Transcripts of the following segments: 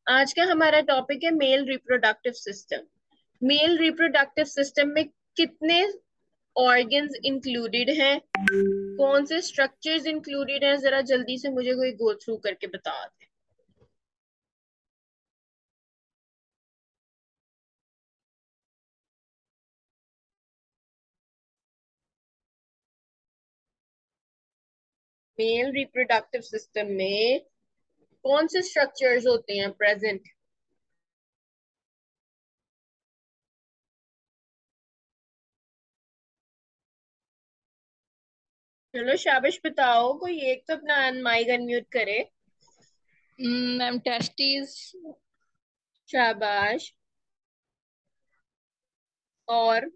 आज का हमारा टॉपिक है male reproductive system. Male reproductive system में कितने ऑर्गन्स इंक्लूडेड हैं, कौन से स्ट्रक्चर्स इंक्लूडेड हैं, जरा जल्दी से मुझे कोई गो थ्रू करके बता दे। मेल रिप्रोडक्टिव सिस्टम में कौन से स्ट्रक्चर्स होते हैं प्रेजेंट? चलो शाबाश, बताओ, कोई एक तो अपना माइक अनम्यूट करे। Ma'am testis. शाबाश। और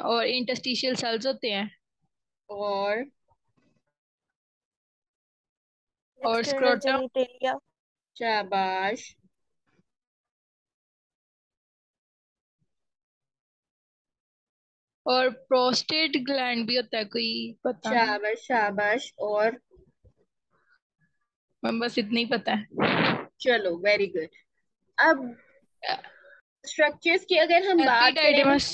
और इंटरस्टिशियल सेल्स होते हैं। और और एक्सटर्नल स्क्रोटम। जेनिटेलिया। शाबाश। और प्रोस्टेट ग्लैंड भी होता है कोई, पता नहीं। शाबाश शाबाश। और मैम बस इतना ही पता है। चलो वेरी गुड। अब स्ट्रक्चर्स की अगर हम बात करें ना, एपिडाइडमस।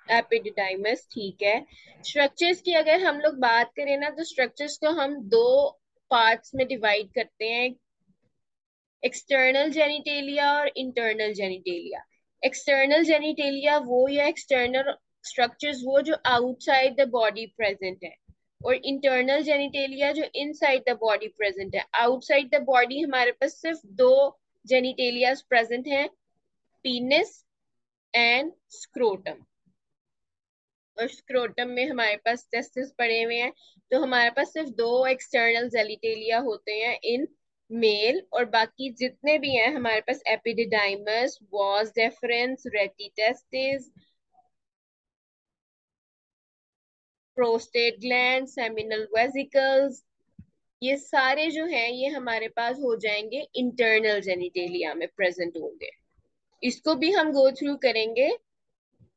एपिडिडाइमस, ठीक है। स्ट्रक्चर्स की अगर हम लोग बात करें ना, तो स्ट्रक्चर्स को हम दो पार्ट्स में डिवाइड करते हैं, एक्सटर्नल जेनिटेलिया और इंटरनल जेनिटेलिया। एक्सटर्नल जेनिटेलिया वो, या एक्सटर्नल स्ट्रक्चर्स वो जो आउटसाइड द बॉडी प्रेजेंट है, और इंटरनल जेनिटेलिया जो इनसाइड द बॉडी प्रेजेंट है। आउटसाइड द बॉडी हमारे पास सिर्फ दो जेनिटेलियास प्रेजेंट हैं, पीनिस एंड स्क्रोटम। और स्क्रोटम में हमारे पास टेस्टिस पड़े हुए हैं। तो हमारे पास सिर्फ दो एक्सटर्नल जेनिटेलिया होते हैं इन मेल, और बाकी जितने भी हैं हमारे पास एपिडिडाइमस, वास डेफरेंस, रेटी testis, prostate gland, seminal vesicles, ये सारे जो हैं ये हमारे पास हो जाएंगे इंटरनल जेनिटेलिया में प्रेजेंट होंगे। इसको भी हम गो थ्रू करेंगे,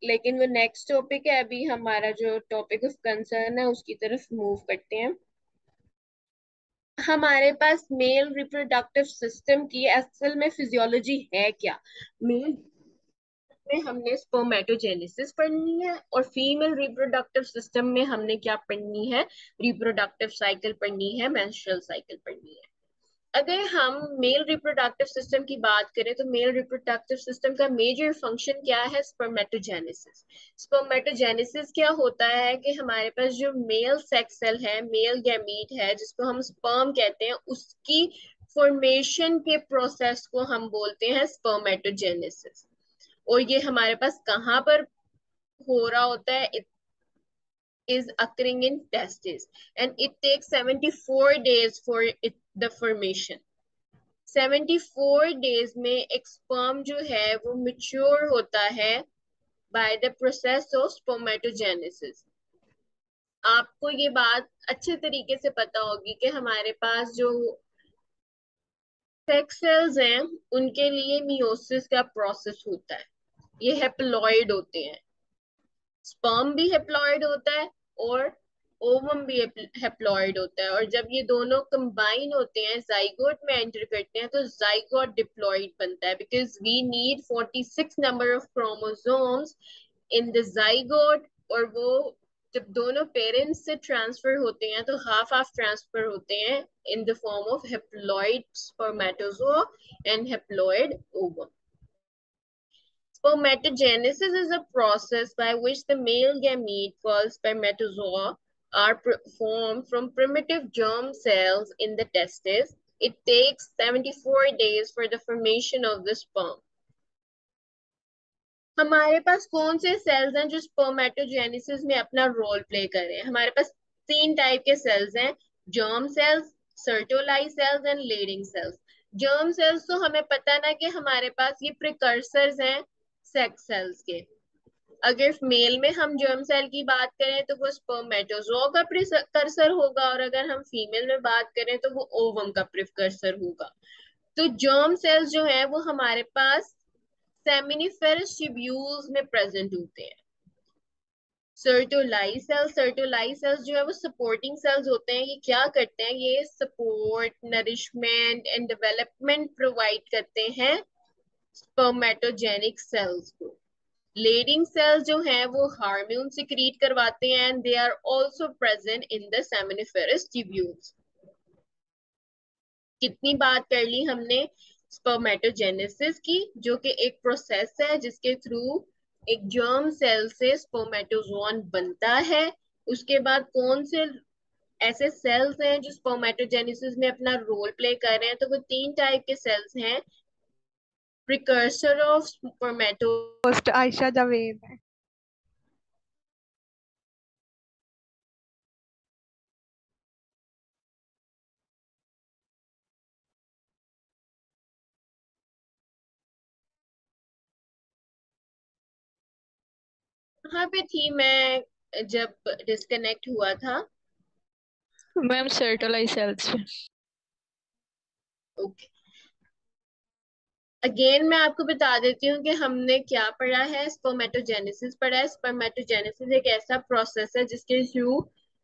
लेकिन वो नेक्स्ट टॉपिक है। अभी हमारा जो टॉपिक ऑफ कंसर्न है उसकी तरफ मूव करते हैं। हमारे पास मेल रिप्रोडक्टिव सिस्टम की असल में फिजियोलॉजी है क्या? मेल में हमने स्पर्मेटोजेनेसिस पढ़नी है, और फीमेल रिप्रोडक्टिव सिस्टम में हमने क्या पढ़नी है? रिप्रोडक्टिव साइकिल पढ़नी है, मेंस्ट्रुअल साइकिल पढ़नी है। अगर हम मेल रिप्रोडक्टिव सिस्टम की बात करें, तो मेल रिप्रोडक्टिव सिस्टम का मेजर फंक्शन क्या है? स्पर्मेटोजेनेसिस। स्पर्मेटोजेनेसिस क्या होता है कि हमारे पास जो मेल सेक्स सेल है, मेल गैमीट है, जिसको हम स्पर्म कहते हैं, उसकी फॉर्मेशन के प्रोसेस को हम बोलते हैं स्पर्मेटोजेनेसिस। और ये हमारे पास कहाँ पर हो रहा होता है? is occurring in testes, and it takes 74 days for the formation। 74 days में एक स्पर्म जो है वो मिच्योर होता है by the process of spermatogenesis. आपको ये बात अच्छे तरीके से पता होगी कि हमारे पास जो सेक्स सेल्स हैं उनके लिए मियोसिस का प्रोसेस होता है, ये हेप्लॉइड होते हैं। स्पर्म भी हेप्लॉइड होता है और ओवम भी हेप्लॉइड होता है, और जब ये दोनों कंबाइन होते हैं, जाइगोट में एंटर करते हैं, तो जाइगोट डिप्लॉइड बनता है, because we need 46 number of chromosomes in the zygote. और वो जब दोनों पेरेंट्स से ट्रांसफर होते हैं तो हाफ हाफ ट्रांसफर होते हैं in the form of haploid spermatozoa and haploid ovum. Spermatogenesis is a process by which the male gamete called spermatozoa are formed from primitive germ cells in the testes. It takes 74 days for the formation of the sperm. हमारे पास कौन से sales हैं जो spermatogenesis में अपना role play कर रहे हैं? हमारे पास तीन टाइप के सेल्स हैं, germ cells, Sertoli cells and Leydig cells. Germ cells तो हमें पता ना कि हमारे पास ये प्रिकर्सर्स हैं सेक्स सेल्स के। अगर मेल में हम जर्म सेल की बात करें तो वो स्पर्मेटोजोआ का प्रिकर्सर होगा, और अगर हम फीमेल में बात करें तो वो ओवम का प्रिकर्सर होगा। तो जर्म सेल्स जो है वो हमारे पास सेमिनिफेरस ट्यूब्यूल्स में प्रेजेंट होते हैं। सर्टोलाई सेल्स जो है वो सपोर्टिंग सेल्स होते हैं। ये क्या करते हैं? ये support, nourishment and development provide करते हैं स्पर्मेटोजेनिक सेल्स को। लेडिंग सेल्स जो हैं वो हार्मोन सिक्रीट करवाते हैं and they are also present in the seminiferous tubules. कितनी बात कर ली हमने स्पर्मेटोजेनेसिस की, जो कि एक प्रोसेस है जिसके थ्रू एक जर्म सेल से स्पर्मेटोजोन बनता है। उसके बाद कौन से ऐसे सेल्स हैं जो स्पर्मेटोजेनेसिस में अपना रोल प्ले कर रहे हैं? तो वो तीन टाइप के सेल्स हैं। Precursor of स्पर्मेटो host Ayesha Javed है। कहाँ पे थी मैं जब डिस्कनेक्ट हुआ था? मैम सर्टोलाई सेल्स पे। ओके, अगेन मैं आपको बता देती हूँ कि हमने क्या पढ़ा है। स्पर्मेटोजेनेसिस पढ़ा है। स्पर्मेटोजेनेसिस एक ऐसा प्रोसेस है जिसके थ्रू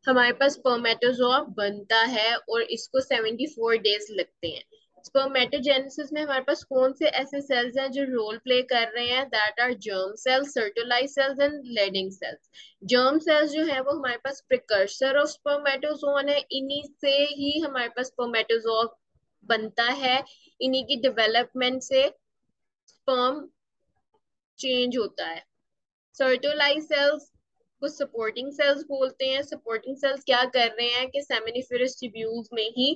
हमारे पास स्पर्मेटोजोआ बनता है और इसको 74 डेज लगते हैं। स्पर्मेटोजेनेसिस में हमारे पास कौन से ऐसे सेल्स हैं जो रोल प्ले कर रहे हैं? That are germ cells, Sertoli cells and Leydig cells. Germ cells जो है वो हमारे पास प्रिकर्सर ऑफ स्पर्मेटोजोन है। इन्हीं से ही हमारे पास स्पर्मेटोजोआ बनता है। इन्हीं की डेवलपमेंट से स्पर्म चेंज होता है। सर्टोलाई सेल्स को सपोर्टिंग सेल्स बोलते हैं। सपोर्टिंग सेल्स क्या कर रहे हैं कि सेमिनिफेरस ट्यूब्यूल्स में ही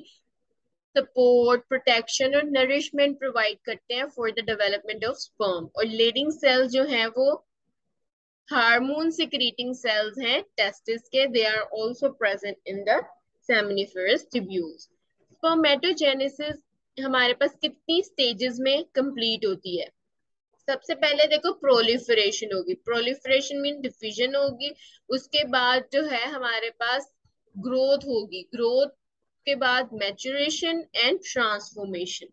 सपोर्ट, प्रोटेक्शन और नरिशमेंट प्रोवाइड करते हैं for the development of sperm. और लीडिंग सेल्स जो हैं वो हार्मोन सिक्रीटिंग सेल्स हैं टेस्टिस के। They are also present in the seminiferous tubules. Spermatogenesis हमारे पास कितनी स्टेजेस में कंप्लीट होती है? सबसे पहले देखो प्रोलिफरेशन होगी। प्रोलिफरेशन मीन डिफिजन होगी। उसके बाद जो है हमारे पास ग्रोथ होगी। ग्रोथ के बाद मैच्योरेशन एंड ट्रांसफॉर्मेशन।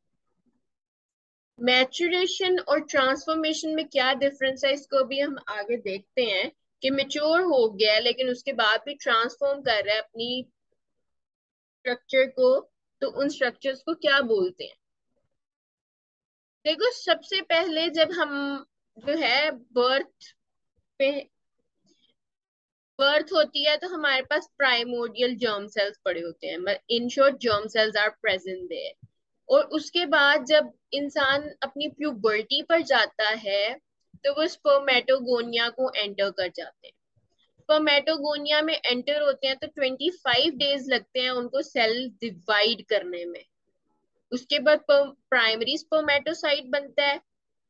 मैच्योरेशन और ट्रांसफॉर्मेशन में क्या डिफरेंस है इसको भी हम आगे देखते हैं कि मेच्योर हो गया लेकिन उसके बाद भी ट्रांसफॉर्म कर रहा है अपनी स्ट्रक्चर को, तो उन स्ट्रक्चर्स को क्या बोलते हैं? देखो सबसे पहले जब हम जो है पे बर्थ होती है तो हमारे पास प्राइमोडियल जर्म सेल्स पड़े होते हैं। In short germ cells are present there. और उसके बाद जब इंसान अपनी प्यूबर्टी पर जाता है तो वो स्पर्मेटोगोनिया को एंटर कर जाते हैं। स्पर्मेटोगोनिया में एंटर होते हैं तो 25 डेज लगते हैं उनको सेल डिवाइड करने में। उसके बाद प्राइमरी स्पर्मेटोसाइट बनता है,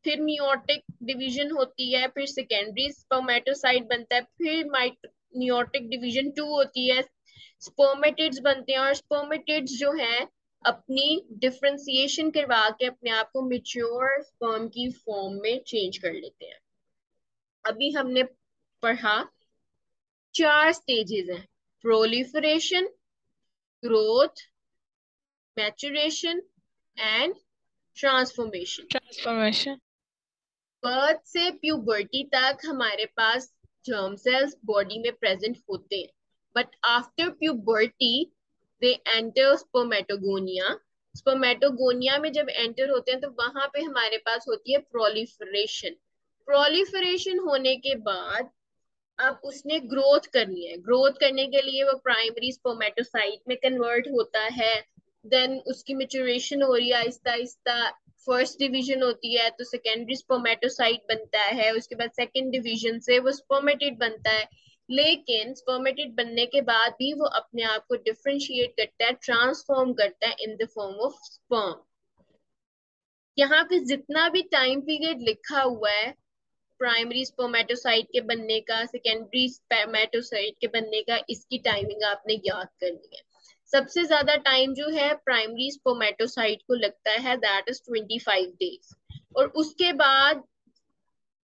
फिर मियोटिक डिवीजन होती है, फिर सेकेंडरी स्पर्मेटोसाइट बनता है, फिर मियोटिक डिवीजन 2 होती है, स्पर्मेटिड्स बनते हैं। और स्पर्मेटिड्स जो हैं अपनी डिफरेंशिएशन करवा के अपने आप को मेच्योर स्पर्म की फॉर्म में चेंज कर लेते हैं। अभी हमने पढ़ा 4 स्टेजेस हैं: proliferation, growth, maturation and transformation. Transformation. Birth से प्यूबर्टी तक हमारे पास जर्म सेल्स बॉडी में प्रेजेंट होते हैं, but after puberty they enter spermatogonia. Spermatogonia में जब एंटर होते हैं तो वहां पे हमारे पास होती है प्रोलिफरेशन। प्रोलिफरेशन होने के बाद अब उसने ग्रोथ करनी है। ग्रोथ करने के लिए वो प्राइमरी स्पर्मेटोसाइट में कन्वर्ट होता है, देन उसकी मेच्योरेशन हो रही है आहिस्ता आहिस्ता। फर्स्ट डिवीजन होती है तो सेकेंडरी स्पर्मेटोसाइट बनता है, उसके बाद सेकेंड डिवीजन से वो स्पर्मेटिड बनता है। लेकिन स्पर्मेटिड बनने के बाद भी वो अपने आप को डिफरेंशिएट करता है, ट्रांसफॉर्म करता है in the form of sperm. यहाँ पे जितना भी टाइम पीरियड लिखा हुआ है प्राइमरी स्पर्मेटोसाइट के बनने का, सेकेंडरी स्पर्मेटोसाइट के बनने का, इसकी टाइमिंग आपने याद करनी है। सबसे ज्यादा टाइम जो है प्राइमरी स्पर्मेटोसाइट को लगता है, दैट इज 25 डेज। और उसके बाद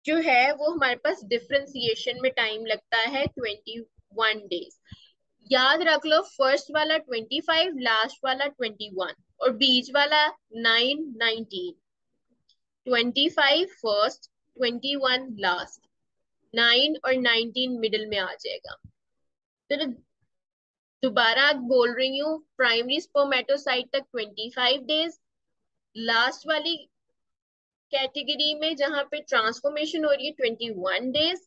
जो है वो हमारे पास डिफरेंशिएशन में टाइम लगता है 21 डेज। याद रख लो, फर्स्ट वाला 25, लास्ट वाला 21 और बीच वाला 9, 19। 25 फर्स्ट, 21 लास्ट। 9 और 19 मिडिल में आ जाएगा। फिर दोबारा बोल रही हूँ, प्राइमरी स्पर्मेटोसाइट तक 25 डेज, लास्ट वाली कैटेगरी में जहां पे ट्रांसफॉर्मेशन हो रही है 21 डेज,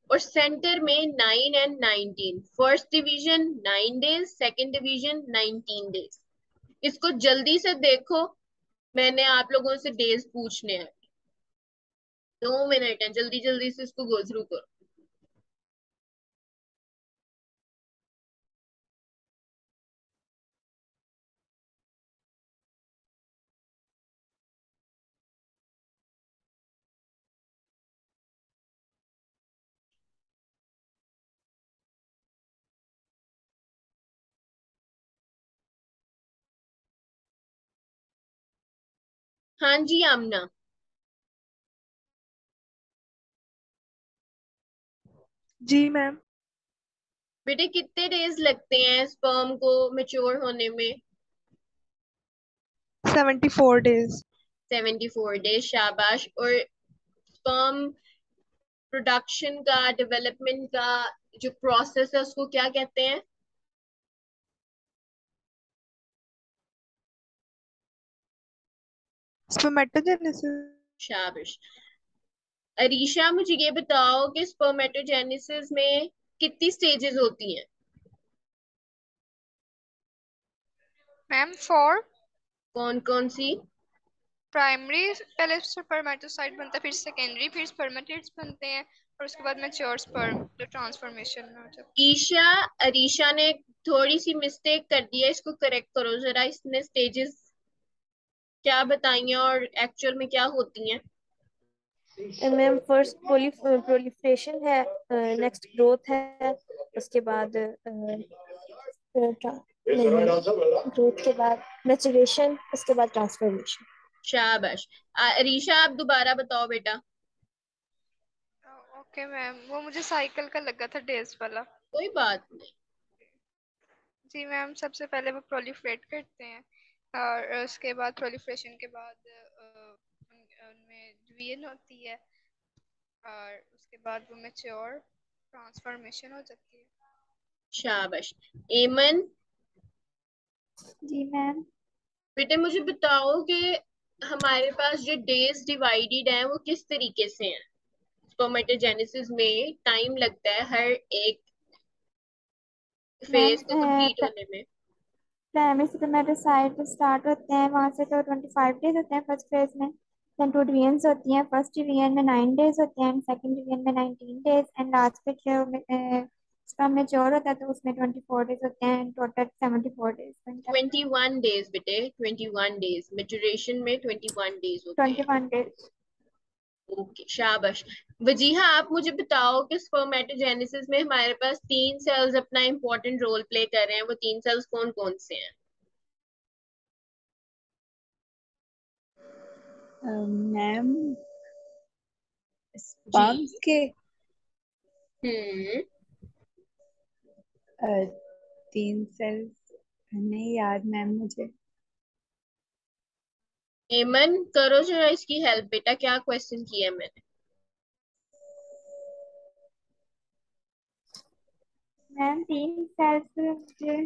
और सेंटर में 9 and 19। First division 9 days, second division 19 days. इसको जल्दी से देखो, मैंने आप लोगों से डेज पूछने हैं, 2 मिनट है, जल्दी जल्दी से इसको गो थ्रू करो। हाँ जी आमना। जी मैम। बेटे कितने डेज लगते हैं स्पर्म को मेच्योर होने में? 74 डेज। 74 डेज, शाबाश। और स्पर्म प्रोडक्शन का, डेवलपमेंट का जो प्रोसेस है उसको क्या कहते हैं? स्पर्मेटोजेनेसिस। शाबाश। अरीशा मुझे ये बताओ कि स्पर्मेटोजेनेसिस में कितनी स्टेजेस होती हैं? मैम 4। कौन कौन सी? प्राइमरी, पहले स्पर्मेटोसाइट बनता है, फिर सेकेंडरी, फिर स्पर्मेटिड्स बनते हैं, और उसके बाद मैच्योर स्पर्म जो ट्रांसफॉर्मेशन में हो जाता ईशा, अरीशा ने थोड़ी सी मिस्टेक कर दी है, इसको करेक्ट करो जरा। इसने स्टेजेस क्या बताई हैं और एक्चुअल में क्या होती हैं? मैम फर्स्ट प्रोलिफरेशन है, नेक्स्ट ग्रोथ है, उसके बाद ग्रोथ के बाद मैचुरेशन, उसके बाद ट्रांसफॉर्मेशन। शाबाश। अरीशा आप दोबारा बताओ बेटा। है। ओके मैम, वो मुझे साइकिल का लगा था डेज वाला। कोई बात नहीं। जी मैम, सबसे पहले वो प्रोलिफरेट करते हैं, और उसके बाद प्रोलिफरेशन के बाद उनमें डिवीजन होती है, और उसके बाद वो मैच्योर ट्रांसफॉर्मेशन हो जाती है। शाबाश। एमन, जी मैम। बेटे मुझे बताओ कि हमारे पास जो डेज डिवाइडेड है वो किस तरीके से हैं? स्पर्मेटोजेनेसिस में टाइम लगता है हर एक मैम फेज को कंप्लीट होने में। प्राइमरी स्पर्मेटोसाइट स्टार्ट होते हैं वहां से, तो 25 डेज होते हैं फर्स्ट फेज में। देन 2 डिवीजन्स होती हैं, फर्स्ट डिवीजन में 9 डेज होते हैं, सेकंड डिवीजन में 19 डेज, एंड लास्ट पे जो स्पर्म मैच्योर होता है तो उसमें 24 डेज होते हैं, टोटल 74 डेज बनता है। 21 डेज बेटे, 21 डेज मेचुरेशन में 21 डेज होते हैं। 21 डेज। ओके शाबाश। वजीहा आप मुझे बताओ कि स्पर्मेटोजेनेसिस में हमारे पास 3 सेल्स अपना इंपॉर्टेंट रोल प्ले कर रहे हैं, वो 3 सेल्स कौन कौन से हैं? मैम जी। स्पर्म्स के हम्म। 3 सेल्स नहीं याद मैम मुझे। एमन करो जरा इसकी हेल्प बेटा, क्या क्वेश्चन किया है मैंने? मैम 3 सेल्स मुझे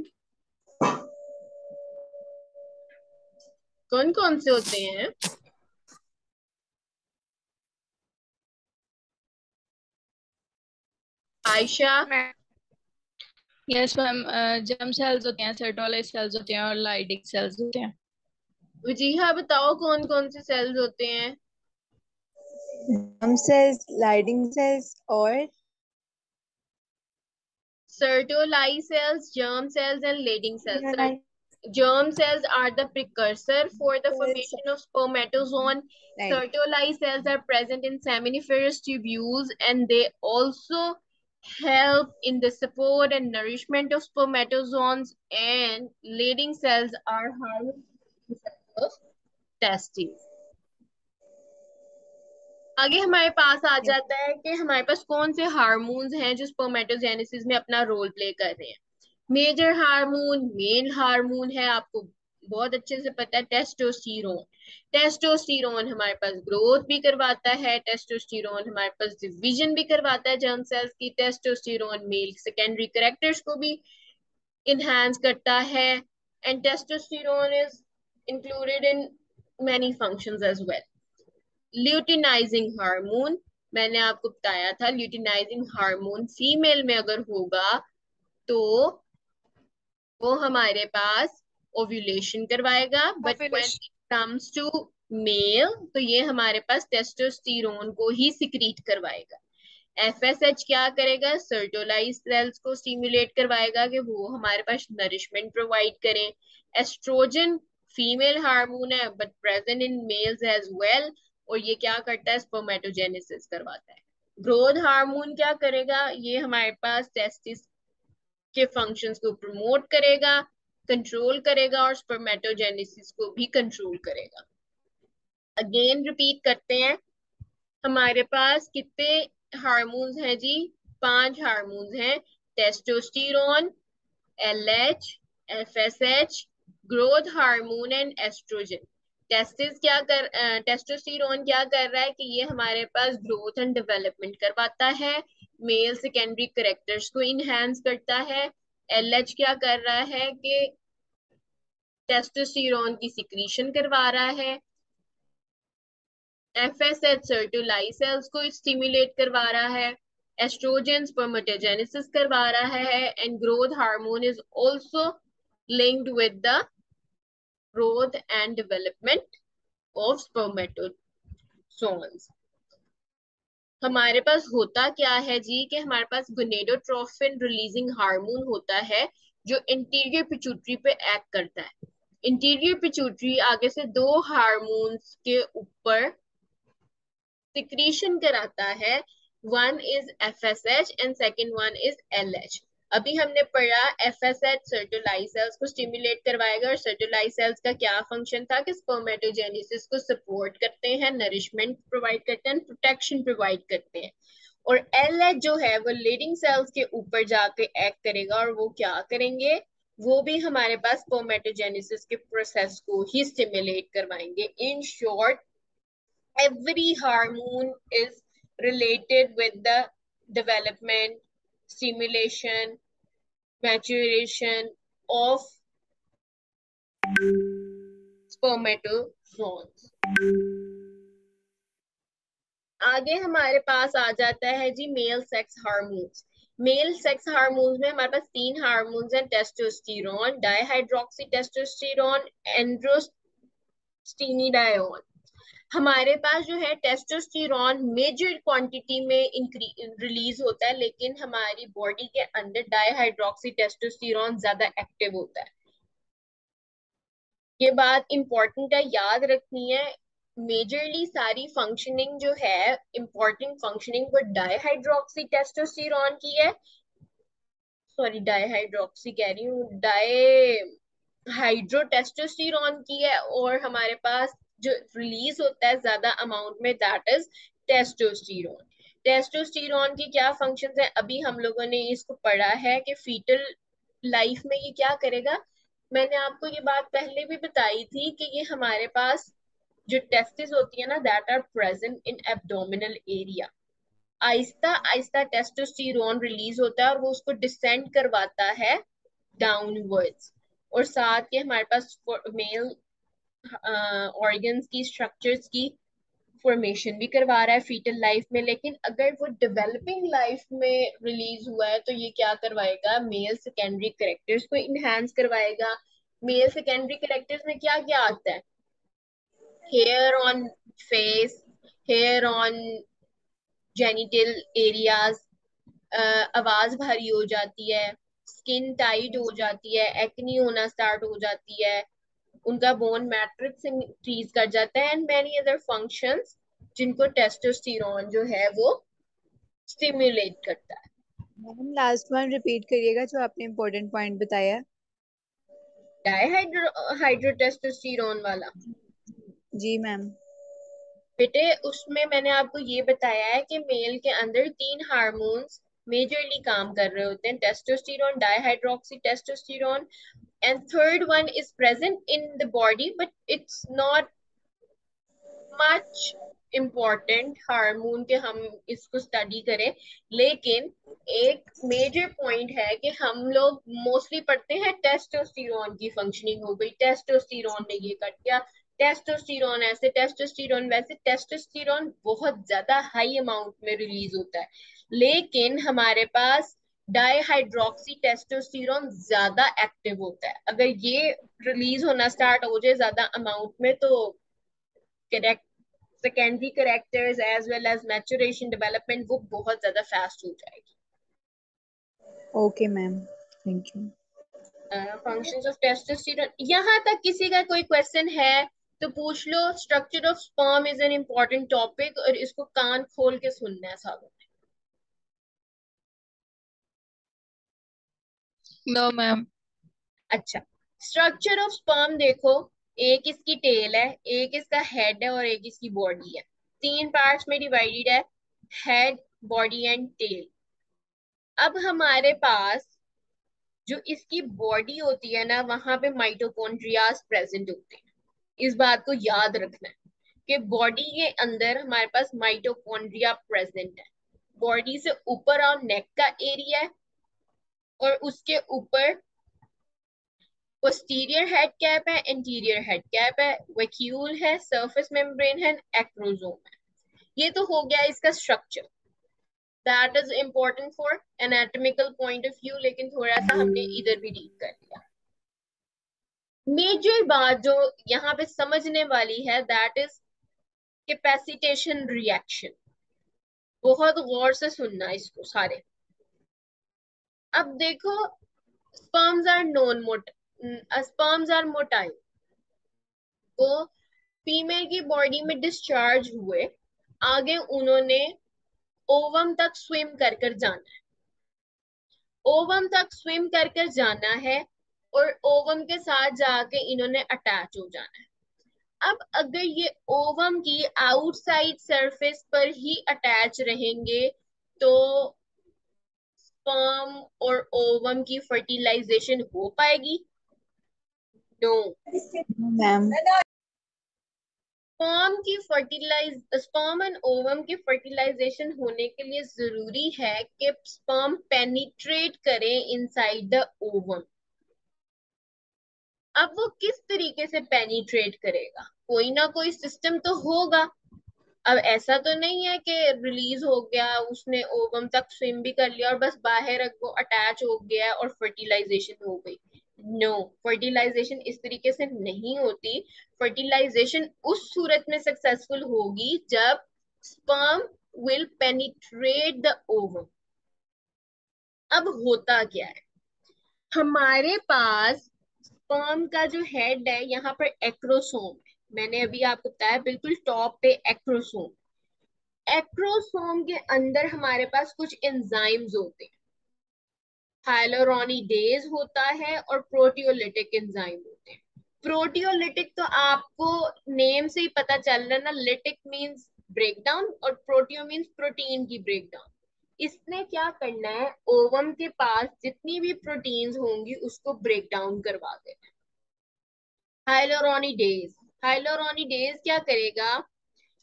कौन कौन से होते हैं? आयशा। मैं यस मैम, जर्म सेल्स होते हैं, सर्टोलाइज सेल्स होते हैं, और लाइडिंग सेल्स होते हैं। वजीहा बताओ कौन कौन से सेल्स होते हैं? जर्म सेल्स, लाइडिंग सेल्स और Sertoli cells, germ cells, and Leydig cells. यूरोलाइज। Germ cells are the precursor for the cells, formation of spermatozoon. right. Sertoli cells are present in seminiferous tubules, and they also help in the support and nourishment of spermatozoons. And Leydig cells are harmful cells of testes. आगे हमारे पास आ Yes. जाता है कि हमारे पास कौन से hormones हैं जो स्पर्मेटोजेनेसिस में अपना रोल प्ले कर रहे हैं। मेजर हार्मोन, मेन हार्मोन है, आपको बहुत अच्छे से पता है। टेस्टोस्टेरोन, टेस्टोस्टेरोन हमारे पास ग्रोथ भी करवाता है, टेस्टोस्टेरोन हमारे पास डिवीजन भी करवाता है जर्म सेल्स की, टेस्टोस्टेरोन मेल सेकेंडरी कैरेक्टर्स को भी इनहांस करता है, and testosterone is included in many functions as well. Luteinising hormone, मैंने आपको बताया था ल्यूटिनाइजिंग हार्मोन फीमेल में अगर होगा तो वो हमारे पास ओव्यूलेशन करवाएगा, but when ovulation. It comes to male तो ये हमारे पास टेस्टोस्टेरोन को ही सिक्रीट करवाएगा। एफएसएच क्या करेगा, सर्टोलाइज सेल्स को स्टिमुलेट करवाएगा कि वो हमारे पास नरिशमेंट प्रोवाइड करें। एस्ट्रोजन फीमेल हार्मोन है but present in males as well, और ये क्या करता है, स्पर्मेटोजेनेसिस करवाता है। ग्रोथ हार्मोन क्या करेगा, ये हमारे पास टेस्टिस के फंक्शंस को प्रमोट करेगा, कंट्रोल करेगा, और स्पर्मेटोजेनेसिस को भी कंट्रोल करेगा। अगेन रिपीट करते हैं, हमारे पास कितने हार्मोन्स हैं जी, 5 हार्मोन्स हैं। Testosterone, LH, FSH, growth hormone and estrogen. Testosterone क्या कर रहा है कि ये हमारे पास ग्रोथ एंड डेवलपमेंट करवाता है, मेल सेकेंडरी कैरेक्टर्स को इनहेंस करता है। एलएच क्या कर रहा है कि टेस्टोस्टेरोन की सिक्रीशन करवा रहा है। एफएसएच सर्टोलाइज सेल्स को स्टिमुलेट करवा रहा है। एस्ट्रोजन स्पर्मेटोजेनेसिस करवा रहा है, and growth hormone is also linked with the growth and development of spermatozoons. हमारे पास होता क्या है जी कि हमारे पास गोनेडोट्रोफिन रिलीजिंग हार्मोन होता है जो इंटीरियर पिट्यूटरी पे एक्ट करता है। इंटीरियर पिट्यूटरी आगे से 2 हार्मोन्स के ऊपर सिक्रीशन कराता है, one is FSH and second one is LH. अभी हमने पढ़ा एफएसएच सर्टोलाइज सेल्स को स्टिमुलेट करवाएगा, और सर्टोलाइज सेल्स का क्या फंक्शन था कि स्पर्मेटोजेनेसिस को सपोर्ट करते हैं, नरिशमेंट प्रोवाइड करते हैं, प्रोटेक्शन प्रोवाइड करते हैं। और एलएच जो है वो लीडिंग सेल्स के ऊपर जाके एक्ट करेगा, और वो क्या करेंगे, वो भी हमारे पास स्पर्मेटोजेनेसिस के प्रोसेस को ही स्टिमुलेट करवाएंगे। In short, every hormone is related with the development, stimulation, maturation of spermatozoons। आगे हमारे पास आ जाता है जी male sex hormones. Male sex hormones में हमारे पास 3 हार्मोन्स हैं, टेस्टोस्टेरोन, डाइहाइड्रोक्सी टेस्टोस्टेरोन, एंड्रोस्टेनिडायोन। हमारे पास जो है टेस्टोस्टेरोन मेजर क्वांटिटी में रिलीज होता है, लेकिन हमारी बॉडी के अंदर डाइहाइड्रोक्सी टेस्टोस्टेरोन ज्यादा एक्टिव होता है। ये बात इंपॉर्टेंट है, याद रखनी है। मेजरली सारी फंक्शनिंग जो है, इंपॉर्टेंट फंक्शनिंग वो डाइहाइड्रोक्सी टेस्टोस्टेरोन की है, सॉरी डाइहाइड्रोक्सी कह रही हूँ, डाइहाइड्रोटेस्टोस्टेरोन की है, और हमारे पास जो रिलीज होता है ज्यादा अमाउंट में दैट इज टेस्टोस्टेरोन। टेस्टोस्टेरोन की क्या फंक्शंस है, अभी हम लोगों ने इसको पढ़ा है कि फीटल लाइफ में ये क्या करेगा। मैंने आपको ये बात पहले भी बताई थी कि ये हमारे पास जो टेस्टिस होती है ना, that are present in abdominal area. आहिस्ता आहिस्ता टेस्टोस्टेरोन रिलीज होता है और वो उसको डिसेंड करवाता है डाउनवर्ड्स, और साथ के हमारे पास मेल ऑर्गन्स की स्ट्रक्चर्स की फॉर्मेशन भी करवा रहा है फीटल लाइफ में। लेकिन अगर वो डेवलपिंग लाइफ में रिलीज हुआ है तो ये क्या करवाएगा, मेल सेकेंडरी कैरेक्टर्स को इनहेंस करवाएगा। मेल सेकेंडरी कैरेक्टर्स में क्या क्या आता है, hair on face, hair on genital areas, आवाज भारी हो जाती है, स्किन टाइट हो जाती है, एक्नी होना स्टार्ट हो जाती है, उनका बोन मैट्रिक्स इंक्रीज कर जाता है, एंड मेनी अदर फंक्शंस जिनको टेस्टोस्टेरोन जो है वो स्टिमुलेट करता है। मैम लास्ट वन रिपीट करिएगा जो आपने इम्पोर्टेंट पॉइंट बताया। हाइड्रोटेस्टोस्टेरोन वाला जी मैम। बेटे, उसमें मैंने आपको ये बताया है कि मेल के अंदर 3 हार्मोन्स मेजरली काम कर रहे होते हैं, testosterone, dihydroxy testosterone and third one is present in the body but it's not much important hormone के हम इसको स्टडी करें, लेकिन एक मेजर पॉइंट है कि हम लोग मोस्टली पढ़ते हैं टेस्टोस्टेरोन की फंक्शनिंग हो गई, टेस्टोस्टेरोन ने ये कर दिया, टेस्टोस्टेरोन ऐसे, टेस्टोस्टेरोन वैसे। टेस्टोस्टेरोन बहुत ज्यादा हाई अमाउंट में रिलीज होता है, लेकिन हमारे पास डाईहाइड्रोक्सी टेस्टोस्टेरोन ज्यादा एक्टिव होता है। अगर ये रिलीज होना स्टार्ट हो जाए ज्यादा अमाउंट में तो correct secondary characters as well as maturation development वो बहुत ज्यादा फास्ट हो जाएगी। Okay ma'am, thank you. Functions of testosterone, यहाँ तक किसी का कोई क्वेश्चन है तो पूछ लो। Structure of sperm is an important topic और इसको कान खोल के सुनना है सालों में। No ma'am. अच्छा, स्ट्रक्चर ऑफ स्पर्म देखो, एक इसकी टेल है, एक इसका हेड है और एक इसकी बॉडी है। तीन पार्ट्स में डिवाइडेड है, हेड, बॉडी एंड टेल। अब हमारे पास जो इसकी बॉडी होती है ना, वहां पे माइटोकॉन्ड्रियाज प्रेजेंट होते हैं। इस बात को याद रखना है कि बॉडी के अंदर हमारे पास माइटोकॉन्ड्रिया प्रेजेंट है। बॉडी से ऊपर और नेक का एरिया है और उसके ऊपर पोस्टीरियर हेड कैप है, इंटीरियर हेड कैप है, वैक्यूल है, सरफेस मेम्ब्रेन है, एक्रोसोम है। ये तो हो गया इसका structure, that is important for anatomical point of view, लेकिन थोड़ा सा हमने इधर भी डील कर लिया। मेजर बात जो यहाँ पे समझने वाली है दैट इज कैपेसिटेशन रिएक्शन। बहुत गौर से सुनना इसको सारे। अब देखो, sperms are non sperms are motile, तो फीमेल की बॉडी में डिस्चार्ज हुए, आगे उन्होंने ओवम तक स्विम कर कर जाना है, ओवम तक स्विम कर कर जाना है और ओवम के साथ जाके इन्होंने अटैच हो जाना है। अब अगर ये ओवम की आउटसाइड सरफेस पर ही अटैच रहेंगे तो स्पर्म और ओवम की फर्टिलाइजेशन हो पाएगी? No ma'am. Sperm and ovum की फर्टिलाइजेशन होने के लिए जरूरी है कि स्पर्म पेनिट्रेट करे इनसाइड द ओवम। अब वो किस तरीके से पेनिट्रेट करेगा? कोई ना कोई सिस्टम तो होगा। अब ऐसा तो नहीं है कि रिलीज हो गया, उसने ओवम तक स्विम भी कर लिया और बस बाहर वो अटैच हो गया और फर्टिलाइजेशन हो गई। नो, फर्टिलाइजेशन इस तरीके से नहीं होती। फर्टिलाइजेशन उस सूरत में सक्सेसफुल होगी जब sperm will penetrate the ovum. अब होता क्या है, हमारे पास स्पर्म का जो हेड है यहाँ पर एक्रोसोम है, मैंने अभी आपको बताया बिल्कुल टॉप पे एक्रोसोम। एक्रोसोम के अंदर हमारे पास कुछ एंजाइम्स होते हैं, हाइलोरोनिडेज होता है और प्रोटियोलिटिक एंजाइम होते हैं। प्रोटियोलिटिक तो आपको नेम से ही पता चल रहा है ना, लिटिक मींस ब्रेकडाउन और प्रोटियो मींस प्रोटीन की ब्रेकडाउन। इसने क्या करना है, ओवम के पास जितनी भी प्रोटीन्स होंगी उसको ब्रेक डाउन करवा देना है। हाइलोरोनिडेज, हाइलोरोनिडेज क्या करेगा,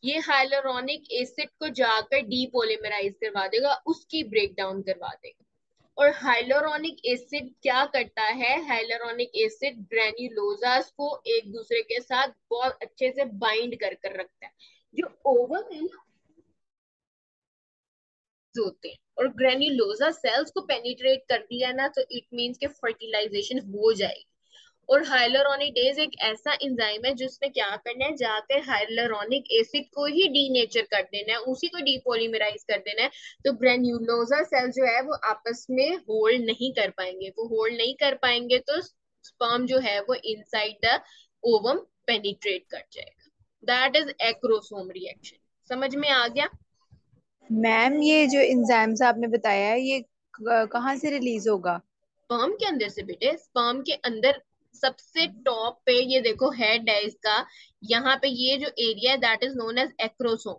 ये हाइलोरोनिक एसिड को जाकर डीपोलीमराइज करवा देगा, उसकी ब्रेक डाउन करवा देगा। और हाइलोरोनिक एसिड क्या करता है, हाइलोरोनिक एसिड ग्रेन्युलोजास को एक दूसरे के साथ बहुत अच्छे से बाइंड कर कर रखता है। जो ओवम है ना होते हैं और ग्रेन्युलोजा सेल्स को पेनिट्रेट कर दिया ना तो इट मींस के फर्टिलाइजेशन हो जाएगी। और हाइलोरोनिडेज एक ऐसा एंजाइम है जिसने क्या करना है, जाकर हाइलोरोनिक एसिड को ही डीनेचर कर देना है, उसी को डीपोलीमराइज कर देना है। तो ग्रेन्युलोजा सेल जो है वो आपस में होल्ड नहीं कर पाएंगे, वो होल्ड नहीं कर पाएंगे तो स्पर्म जो है वो इनसाइड द ओवम पेनिट्रेट कर जाएगा। That is acrosome reaction. समझ में आ गया? मैम ये जो एंजाइम्स आपने बताया है ये कहाँ से रिलीज होगा? स्पर्म के अंदर से बेटे, स्पर्म के अंदर सबसे टॉप पे ये देखो हेड है इसका, यहाँ पे ये जो एरिया है that is known as acrosome,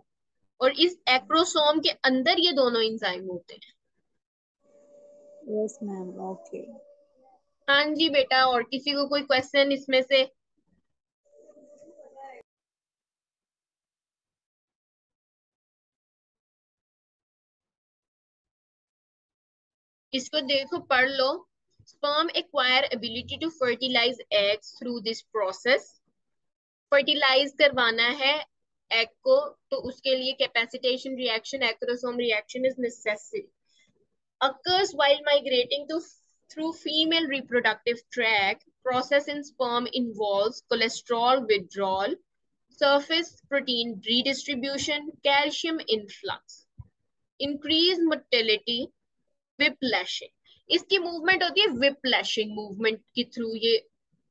और इस एक्रोसोम के अंदर ये दोनों एंजाइम होते हैं। Yes ma'am, okay. हाँ जी बेटा, और किसी को कोई क्वेश्चन इसमें से? इसको देखो, पढ़ लो। Sperm acquire ability to fertilize eggs through this process. Fertilize करवाना है एग को, तो उसके लिए capacitation reaction, acrosome reaction is necessary. Occurs while migrating to through female reproductive tract. Process in sperm involves cholesterol withdrawal, surface protein redistribution, calcium influx, increased motility, whiplashing. इसकी movement होती है whiplashing movement के through ये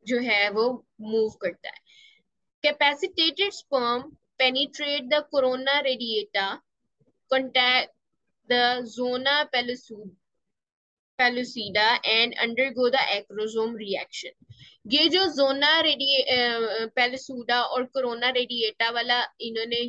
जो है वो move करता है। Capacitated sperm penetrate the corona radiata, contact the zona pellucida and undergo the acrosome reaction. ये जो जोना पेलुसिडा और कोरोना रेडिएटा वाला इन्होंने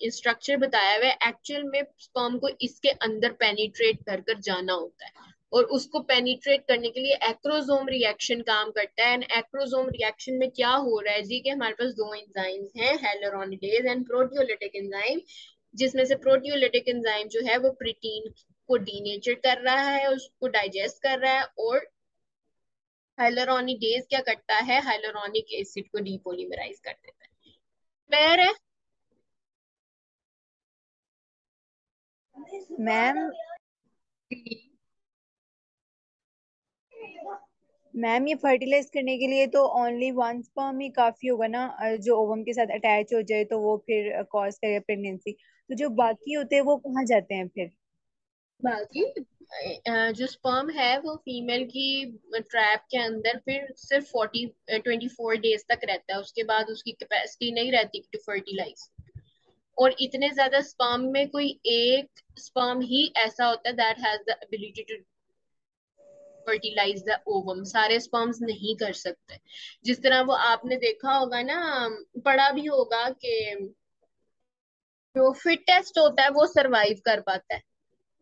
स्ट्रक्चर बताया हुआ है, एक्चुअल में स्पर्म को इसके अंदर पेनिट्रेट कर कर जाना होता है, और उसको पेनिट्रेट करने के लिए एक्रोसोम रिएक्शन काम करता है। एंड एक्रोसोम रिएक्शन में क्या हो रहा है जी, कि हमारे पास दो एंजाइम्स हैं, हेलोरोनिडेज एंड प्रोटियोलिटिक एंजाइम, जिसमें से प्रोटियोलिटिक एंजाइम जो है वो प्रोटीन को डीनेचर कर रहा है, उसको डाइजेस्ट कर रहा है, और हाइलुरोनिडेज क्या करता है, हाइलुरोनिक एसिड को डीपोलीमराइज कर देता है। क्लियर है? मैम मैम ये फर्टिलाइज करने के लिए तो ओनली वन स्पर्म ही काफी होगा ना, जो ओवम के साथ अटैच हो जाए तो वो फिर कॉज करे प्रेगनेंसी। तो जो बाकी होते हैं वो कहाँ जाते हैं फिर? बाकी जो स्पर्म है वो फीमेल की ट्रैप के अंदर फिर सिर्फ 24 डेज तक रहता है, उसके बाद उसकी कैपेसिटी नहीं रहती टू फर्टिलाइज। और इतने ज्यादा स्पर्म में कोई एक स्पर्म ही ऐसा होता है that has the ability to fertilize the ovum, सारे स्पर्म्स नहीं कर सकते। जिस तरह वो आपने देखा होगा ना, पढ़ा भी होगा कि जो फिटेस्ट होता है वो सरवाइव कर पाता है।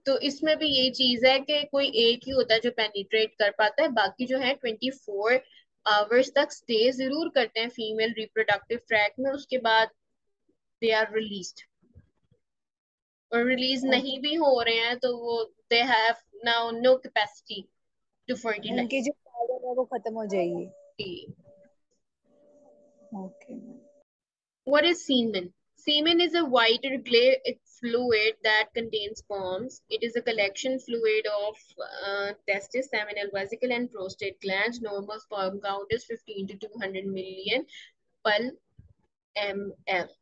तो इसमें भी यही चीज है कि कोई एक ही होता है जो पेनिट्रेट कर पाता है, बाकी जो है 24 आवर्स तक स्टे जरूर करते हैं फीमेल रिप्रोडक्टिव ट्रैक में, उसके बाद दे आर रिलीज्ड। और रिलीज नहीं भी हो रहे हैं तो वो they have now no capacity to उनकी फर्टिलाइज। जो पावर है वो खत्म हो जाएगी। Okay. What is semen? Semen is a white or gray fluid that contains sperms. It is a collection fluid of testis, seminal vesicle, and prostate glands. Normal sperm count is 15 to 200 million per ml.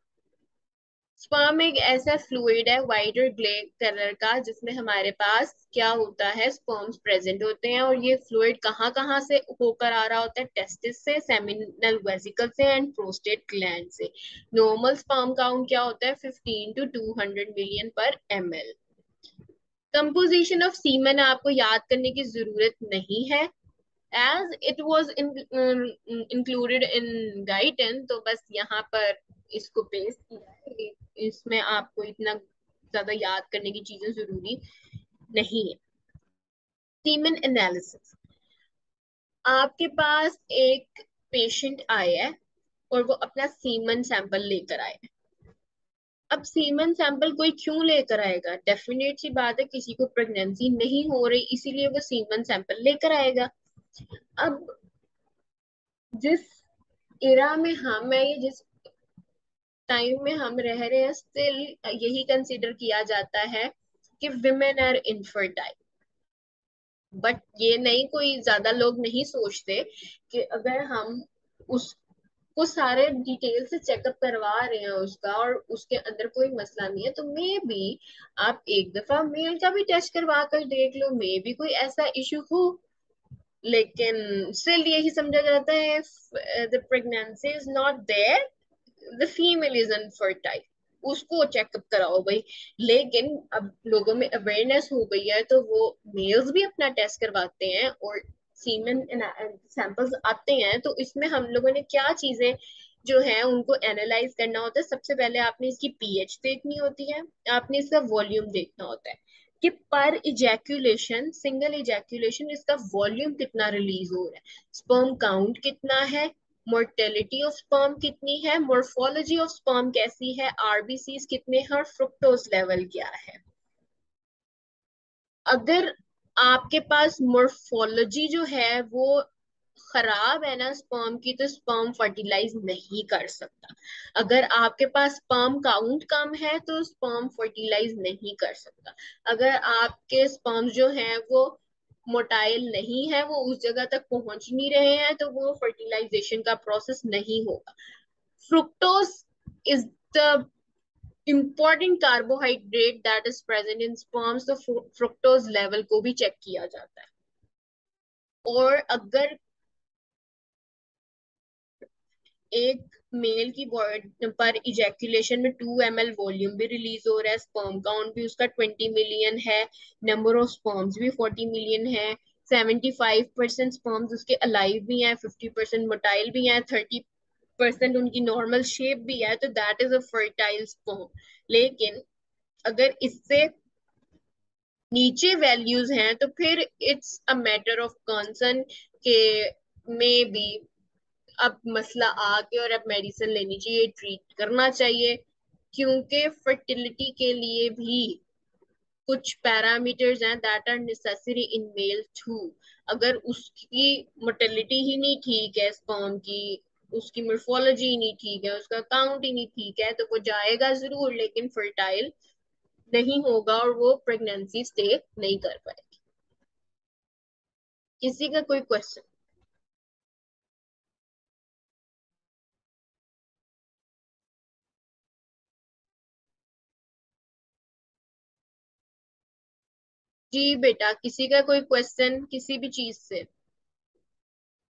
Sperm एक ऐसा fluid है white और grey colour का, जिसमें हमारे पास क्या होता है, स्पर्म्स प्रेजेंट होते हैं। और ये फ्लूइड कहाँ कहाँ से होकर आ रहा होता है, टेस्टिस से, सेमिनल वेसिकल से एंड प्रोस्टेट ग्लैंड से। नॉर्मल स्पर्म काउंट क्या होता है, 15 to 200 million पर ml। कंपोजिशन ऑफ सीमन आपको याद करने की जरूरत नहीं है, as it was included in guidance, तो बस यहाँ पर इसको पेस्ट किया है। इसमें आपको इतना ज्यादा याद करने की चीजें जरूरी नहीं है। सीमन एनालिसिस, आपके पास एक पेशेंट आया है और वो अपना सीमन सैंपल लेकर आया है। अब सीमन सैंपल कोई क्यों लेकर आएगा, डेफिनेट सी बात है, किसी को प्रेगनेंसी नहीं हो रही इसीलिए वो सीमन सैंपल लेकर आएगा। अब जिस इरा में हम है, ये जिस टाइम में हम रह रहे हैं, स्टिल यही कंसिडर किया जाता है कि विमेन आर इनफर्टाइल। बट ये नहीं, कोई ज्यादा लोग नहीं सोचते कि अगर हम उसको सारे डिटेल से चेकअप करवा रहे हैं उसका, और उसके अंदर कोई मसला नहीं है, तो मे बी आप एक दफा मेल का भी टेस्ट करवा कर देख लो, मे बी कोई ऐसा इशू हो। लेकिन स्टिल यही समझा जाता है the pregnancy is not there, the female is unfertile, उसको चेकअप कराओ भाई। लेकिन अब लोगों में अवेयरनेस हो गई है तो वो मेल्स भी अपना टेस्ट करवाते हैं और सीमेन सैंपल्स आते हैं। तो इसमें हम लोगों ने क्या चीजें जो है उनको एनालाइज करना होता है, सबसे पहले आपने इसकी पीएच देखनी होती है, आपने इसका वॉल्यूम देखना होता है। कि पर इजैक्यूलेशन, सिंगल इजैक्यूलेशन, इसका वॉल्यूम कितना रिलीज हो रहा है, स्पर्म काउंट कितना है, मोर्टेलिटी ऑफ स्पर्म कितनी है, मोर्फोलॉजी ऑफ स्पर्म कैसी है, आरबीसीज कितने हैं और फ्रुक्टोज लेवल क्या है। अगर आपके पास मोर्फोलॉजी जो है वो खराब है ना स्पर्म की, तो स्पर्म फर्टिलाइज नहीं कर सकता। अगर आपके पास स्पर्म काउंट कम है तो स्पर्म फर्टिलाइज नहीं कर सकता। अगर आपके स्पर्म जो हैं वो मोटाइल नहीं है, वो उस जगह तक पहुंच नहीं रहे हैं, तो वो फर्टिलाइजेशन का प्रोसेस नहीं होगा। Fructose is the important carbohydrate that is present in sperms, तो फ्रुक्टोज लेवल को भी चेक किया जाता है। और अगर एक मेल की पर इजैक्यूलेशन में 2 ml वॉल्यूम भी रिलीज हो रहा है, स्पर्म काउंट भी उसका 20 मिलियन है, नंबर ऑफ स्पर्म्स भी 40 मिलियन है, 75% स्पर्म्स उसके अलाइव भी हैं, 50% मोटाइल भी हैं, 30% उनकी नॉर्मल शेप भी है, तो that is a fertile sperm. लेकिन अगर इससे नीचे वैल्यूज हैं तो फिर it's a matter of concern के मे बी अब मसला आके और अब मेडिसिन लेनी चाहिए, ट्रीट करना चाहिए, क्योंकि फर्टिलिटी के लिए भी कुछ पैरामीटर्स हैं that are necessary in male too. अगर उसकी मोटिलिटी ही नहीं ठीक है स्पर्म की, उसकी मोर्फोलॉजी नहीं ठीक है, उसका काउंट ही नहीं ठीक है, तो वो जाएगा जरूर लेकिन फर्टाइल नहीं होगा और वो प्रेगनेंसी स्टे नहीं कर पाएगी। किसी का कोई क्वेश्चन? जी बेटा, किसी का कोई क्वेश्चन किसी भी चीज से?